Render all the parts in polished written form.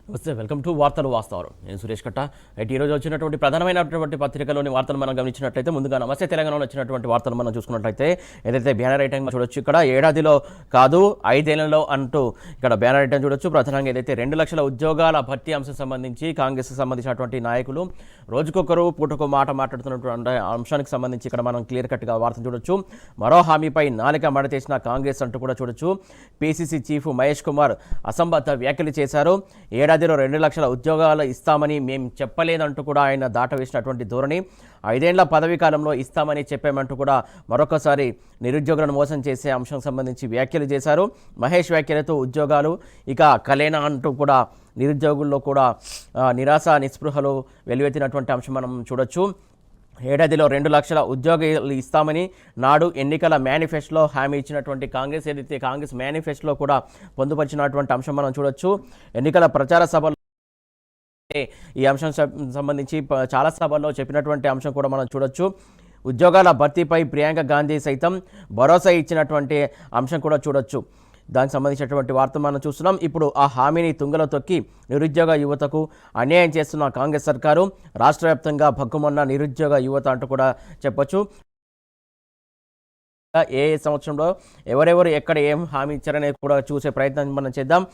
నమస్తే, welcome to వార్తలు వాస్తవాలు. నేను సురేష్ కట్ట. అయితే ఈరోజు వచ్చినటువంటి ప్రధానమైనటువంటి పత్రికలోని వార్తలు మనం గమనించినట్లయితే ముందుగా నమస్తే తెలంగాణలో వచ్చినటువంటి వార్తలు మనం చూసుకున్నట్లయితే ఏదైతే బ్యానర్ ఐటమ్ చూడొచ్చు. ఇక్కడ ఏడాదిలో కాదు 5 ఏళ్లలో అంటూ ఇక్కడ బ్యానర్ ఐటమ్ చూడొచ్చు. ప్రధానంగా ఏదైతే 2 లక్షల ఉద్యోగాల భర్తీ అంశం సంబంధించి కాంగ్రెస్ సంబంధించినటువంటి నాయకులు రోజుకొకరు పూటకు మాట మాట్లాడుతున్నటువంటి అంశానికి సంబంధించి ఇక్కడ మనం క్లియర్ కట్గా వార్తను చూడొచ్చు. మరో హామీపై నాలిక మడతేసిన కాంగ్రెస్ అంటూ కూడా చూడొచ్చు. పీసీసీ చీఫ్ మహేష్ కుమార్ అసంబద్ధ వ్యాఖ్యలు చేశారు. ఏడాదిలో 2 లక్షల ఉద్యోగాలు ఇస్తామని మేము చెప్పలేదంటూ కూడా ఆయన దాటవేసినటువంటి ధోరణి. 5 ఏళ్ల పదవీ కాలంలో ఇస్తామని చెప్పామంటూ కూడా మరొకసారి నిరుద్యోగులను మోసం చేసే అంశం సంబంధించి వ్యాఖ్యలు చేశారు. మహేష్ వ్యాఖ్యలతో ఉద్యోగాలు ఇక కలేనా అంటూ కూడా నిరుద్యోగుల్లో కూడా నిరాశ నిస్పృహలు వెలువెత్తినటువంటి అంశం మనం చూడొచ్చు. ఏడాదిలో 2 లక్షల ఉద్యోగాలు ఇస్తామని నాడు ఎన్నికల మేనిఫెస్టోలో హామీ ఇచ్చినటువంటి కాంగ్రెస్ ఏదైతే కాంగ్రెస్ మేనిఫెస్టోలో కూడా పొందుపరిచినటువంటి అంశం మనం చూడొచ్చు. ఎన్నికల ప్రచార సభలో ఈ అంశం సంబంధించి చాలా సభల్లో చెప్పినటువంటి అంశం కూడా మనం చూడొచ్చు. ఉద్యోగాల భర్తీపై ప్రియాంక గాంధీ సైతం భరోసా ఇచ్చినటువంటి అంశం కూడా చూడొచ్చు. దానికి సంబంధించినటువంటి వార్త మనం చూస్తున్నాం. ఇప్పుడు ఆ హామీని తుంగలో తొక్కి నిరుద్యోగ యువతకు అన్యాయం చేస్తున్న కాంగ్రెస్ సర్కారు రాష్ట్ర వ్యాప్తంగా భగ్గుమన్న నిరుద్యోగ యువత అంటూ కూడా చెప్పొచ్చు. ఏ సంవత్సరంలో ఎవరెవరు ఎక్కడ ఏం హామీ ఇచ్చారనేది కూడా చూసే ప్రయత్నం మనం చేద్దాం.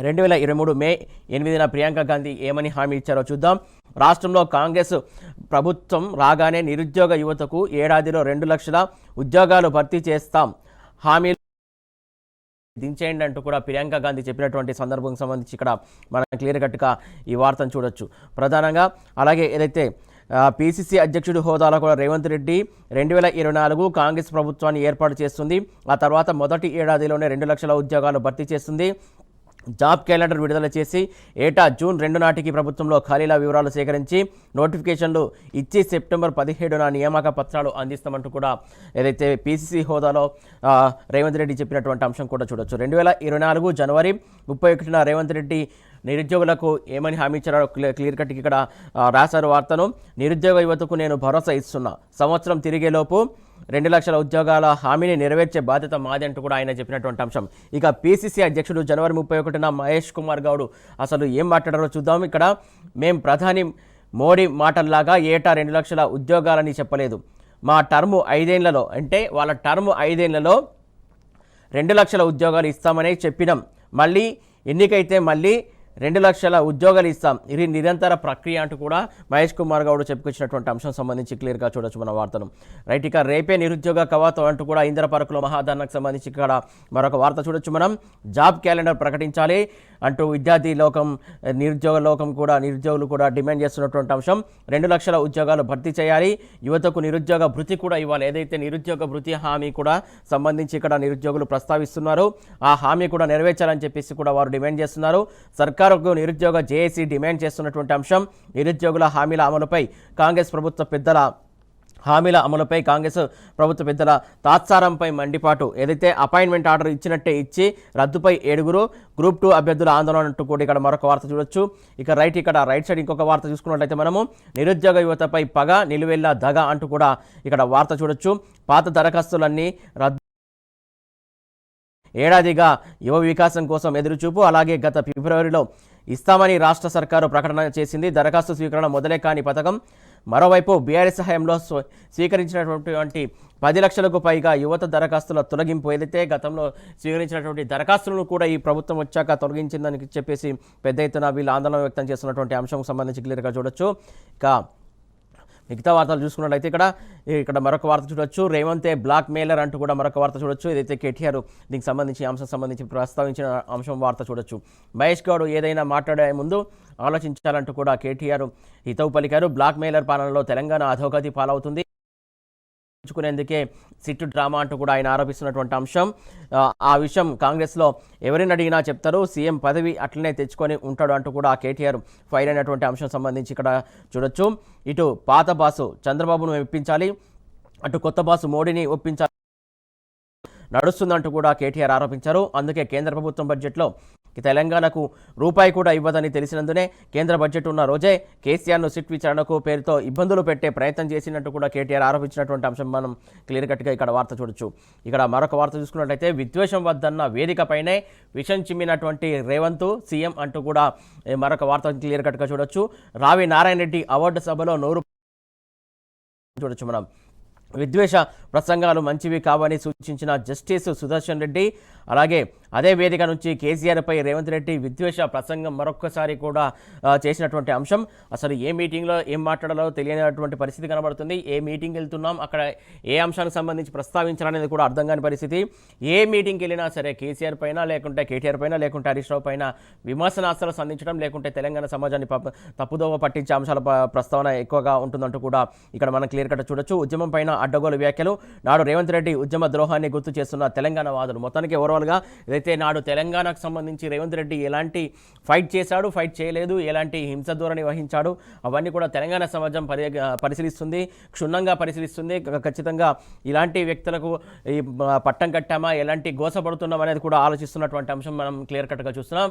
2023 మే 8న ప్రియాంక గాంధీ ఏమని హామీ ఇచ్చారో చూద్దాం. రాష్ట్రంలో కాంగ్రెస్ ప్రభుత్వం రాగానే నిరుద్యోగ యువతకు ఏడాదిలో 2 లక్షల ఉద్యోగాలు భర్తీ చేస్తాం, హామీ దించేయండి అంటూ కూడా ప్రియాంక గాంధీ చెప్పినటువంటి సందర్భం సంబంధించి ఇక్కడ మనం క్లియర్ కట్గా ఈ వార్తను చూడొచ్చు. ప్రధానంగా అలాగే ఏదైతే పీసీసీ అధ్యక్షుడి హోదాలో కూడా రేవంత్ రెడ్డి 2024 కాంగ్రెస్ ప్రభుత్వాన్ని ఏర్పాటు చేస్తుంది. ఆ తర్వాత మొదటి ఏడాదిలోనే 2 లక్షల ఉద్యోగాలు భర్తీ చేస్తుంది. జాబ్ క్యాలెండర్ విడుదల చేసి ఏటా జూన్ 2 నాటికి ప్రభుత్వంలో ఖాళీల వివరాలు సేకరించి నోటిఫికేషన్లు ఇచ్చి సెప్టెంబర్ 17న నియామక పత్రాలు అందిస్తామంటూ కూడా ఏదైతే పీసీసీ హోదాలో రేవంత్ రెడ్డి చెప్పినటువంటి అంశం కూడా చూడొచ్చు. 2024 జనవరి 31న రేవంత్ రెడ్డి నిరుద్యోగులకు ఏమని హామీ ఇచ్చారో క్లియర్ కట్కి ఇక్కడ రాశారు వార్తను. నిరుద్యోగ యువతకు నేను భరోసా ఇస్తున్నా, సంవత్సరం తిరిగేలోపు 2 లక్షల ఉద్యోగాల హామీని నెరవేర్చే బాధ్యత మాది అంటూ కూడా ఆయన చెప్పినటువంటి అంశం. ఇక పీసీసీ అధ్యక్షుడు జనవరి 31న మహేష్ కుమార్ గౌడ్ అసలు ఏం మాట్లాడారో చూద్దాం. ఇక్కడ మేం ప్రధాని మోడీ మాటల్లాగా ఏటా 2 లక్షల ఉద్యోగాలని చెప్పలేదు. మా టర్ము 5 ఏళ్లలో అంటే వాళ్ళ టర్ము 5 ఏళ్లలో 2 లక్షల ఉద్యోగాలు ఇస్తామని చెప్పినాం. మళ్ళీ ఎన్నికైతే మళ్ళీ 2 లక్షల ఉద్యోగాలు ఇస్తాం. ఇది నిరంతర ప్రక్రియ అంటూ కూడా మహేష్ కుమార్ గౌడ్ చెప్పుకొచ్చినటువంటి అంశం సంబంధించి క్లియర్గా చూడొచ్చు మన వార్తను. రైట్, ఇక రేపే నిరుద్యోగ కవాతు అంటూ కూడా ఇందిర పార్కులో మహాధర్నాకు సంబంధించి ఇక్కడ మరొక వార్త చూడొచ్చు మనం. జాబ్ క్యాలెండర్ ప్రకటించాలి అంటూ విద్యార్థి లోకం నిరుద్యోగ లోకం కూడా నిరుద్యోగులు కూడా డిమాండ్ చేస్తున్నటువంటి అంశం. 2 లక్షల ఉద్యోగాలు భర్తీ చేయాలి, యువతకు నిరుద్యోగ భృతి కూడా ఇవ్వాలి. ఏదైతే నిరుద్యోగ భృతి హామీ కూడా సంబంధించి ఇక్కడ నిరుద్యోగులు ప్రస్తావిస్తున్నారు, ఆ హామీ కూడా నెరవేర్చాలని చెప్పేసి కూడా వారు డిమాండ్ చేస్తున్నారు. సర్కారుకు నిరుద్యోగ జేఏసీ డిమాండ్ చేస్తున్నటువంటి అంశం నిరుద్యోగుల హామీల అమలుపై కాంగ్రెస్ ప్రభుత్వ పెద్దల తాత్సారంపై మండిపాటు. ఏదైతే అపాయింట్మెంట్ ఆర్డర్ ఇచ్చినట్టే ఇచ్చి రద్దుపై 7 గ్రూప్ 2 అభ్యర్థుల ఆందోళన అంటూ కూడా ఇక్కడ మరొక వార్త చూడొచ్చు. ఇక్కడ రైట్ సైడ్ ఇంకొక వార్త చూసుకున్నట్లయితే మనము నిరుద్యోగ యువతపై పగ నిలువెల్లా దగ అంటూ కూడా ఇక్కడ వార్త చూడొచ్చు. పాత దరఖాస్తులన్నీ రద్దు, ఏడాదిగా యువ వికాసం కోసం ఎదురుచూపు. అలాగే గత ఫిబ్రవరిలో ఇస్తామని రాష్ట్ర సర్కారు ప్రకటన చేసింది. దరఖాస్తు స్వీకరణ మొదలే కాని పథకం. మరోవైపు బీఆర్ఎస్ హయాంలో స్వీకరించినటువంటి 10 లక్షలకు పైగా యువత దరఖాస్తుల తొలగింపు, ఏదైతే గతంలో స్వీకరించినటువంటి దరఖాస్తులను కూడా ఈ ప్రభుత్వం వచ్చాక తొలగించిందని చెప్పేసి పెద్ద ఎత్తున వీళ్ళు ఆందోళన వ్యక్తం చేస్తున్నటువంటి అంశం సంబంధించి క్లియర్గా చూడొచ్చు. ఇక మిగతా వార్తలు చూసుకున్నట్లయితే ఇక్కడ మరొక వార్త చూడొచ్చు. రేవంతే బ్లాక్ మెయిలర్ అంటూ కూడా మరొక వార్త చూడొచ్చు. ఏదైతే కేటీఆర్ దీనికి సంబంధించి అంశం సంబంధించి ప్రస్తావించిన అంశం వార్త చూడొచ్చు. మహేష్ గౌడ్ ఏదైనా మాట్లాడే ముందు ఆలోచించాలంటూ కూడా కేటీఆర్ హితవు పలికారు. బ్లాక్ మెయిలర్ పాలనలో తెలంగాణ అధోగతి పాలవుతుంది, చుకునేందుకే సిట్టు డ్రామా అంటూ కూడా ఆయన ఆరోపిస్తున్నటువంటి అంశం. ఆ విషయం కాంగ్రెస్లో ఎవరిని అడిగినా చెప్తారు, సీఎం పదవి అట్లనే తెచ్చుకొని ఉంటాడు అంటూ కూడా కేటీఆర్ ఫైర్ అయినటువంటి అంశం సంబంధించి ఇక్కడ చూడొచ్చు. ఇటు పాత బాసు చంద్రబాబును మెప్పించాలి, అటు కొత్త బాసు మోడీని ఒప్పించాలి. నడుస్తుందంటూ కూడా కేటీఆర్ ఆరోపించారు. అందుకే కేంద్ర ప్రభుత్వం బడ్జెట్లో తెలంగాణకు రూపాయి కూడా ఇవ్వదని తెలిసినందునే కేంద్ర బడ్జెట్ ఉన్న రోజే కేసీఆర్ను సిట్ విచారణకు పేరుతో ఇబ్బందులు పెట్టే ప్రయత్నం చేసినట్టు కూడా కేటీఆర్ ఆరోపించినటువంటి అంశం మనం క్లియర్ కట్గా ఇక్కడ వార్త చూడొచ్చు. ఇక్కడ మరొక వార్త చూసుకున్నట్లయితే విద్వేషం వద్దన్న వేదికపైనే విషం చిమ్మినటువంటి రేవంత్ సీఎం అంటూ కూడా మరొక వార్త క్లియర్ కట్గా చూడొచ్చు. రావి నారాయణ రెడ్డి అవార్డు సభలో నోరు చూడొచ్చు మనం. విద్వేష ప్రసంగాలు మంచివి కావని సూచించిన జస్టిస్ సుదర్శన్ రెడ్డి, అలాగే అదే వేదిక నుంచి కేసీఆర్పై రేవంత్ రెడ్డి విద్వేష ప్రసంగం మరొక్కసారి కూడా చేసినటువంటి అంశం. అసలు ఏ మీటింగ్లో ఏం మాట్లాడాలో తెలియనటువంటి పరిస్థితి కనబడుతుంది. ఏ మీటింగ్ వెళ్తున్నాం, అక్కడ ఏ అంశానికి సంబంధించి ప్రస్తావించాలనేది కూడా అర్థం కాని పరిస్థితి. ఏ మీటింగ్కి వెళ్ళినా సరే కేసీఆర్ పైన, లేకుంటే కేటీఆర్ పైన, లేకుంటే హరీష్ రావు పైన విమర్శనాస్త్రాలు సంధించడం, లేకుంటే తెలంగాణ సమాజాన్ని తప్పుదోవ పట్టించే అంశాల ప్రస్తావన ఎక్కువగా ఉంటుందంటూ కూడా ఇక్కడ మనం క్లియర్ కట్ చూడొచ్చు. ఉద్యమం పైన అడ్డగోలు వ్యాఖ్యలు, నాడు రేవంత్ రెడ్డి ఉద్యమ ద్రోహాన్ని గుర్తు చేస్తున్న తెలంగాణ వాదులు. మొత్తానికి ఓవరాల్గా అయితే నాడు తెలంగాణకు సంబంధించి రేవంత్ రెడ్డి ఎలాంటి ఫైట్ చేశాడు, ఫైట్ చేయలేదు, ఎలాంటి హింస ధోరణి వహించాడు, అవన్నీ కూడా తెలంగాణ సమాజం పరిశీలిస్తుంది, క్షుణ్ణంగా పరిశీలిస్తుంది. ఖచ్చితంగా ఇలాంటి వ్యక్తులకు ఈ పట్టం కట్టామా, ఎలాంటి గోసపడుతున్నాం అనేది కూడా ఆలోచిస్తున్నటువంటి అంశం మనం క్లియర్ కట్గా చూస్తున్నాం.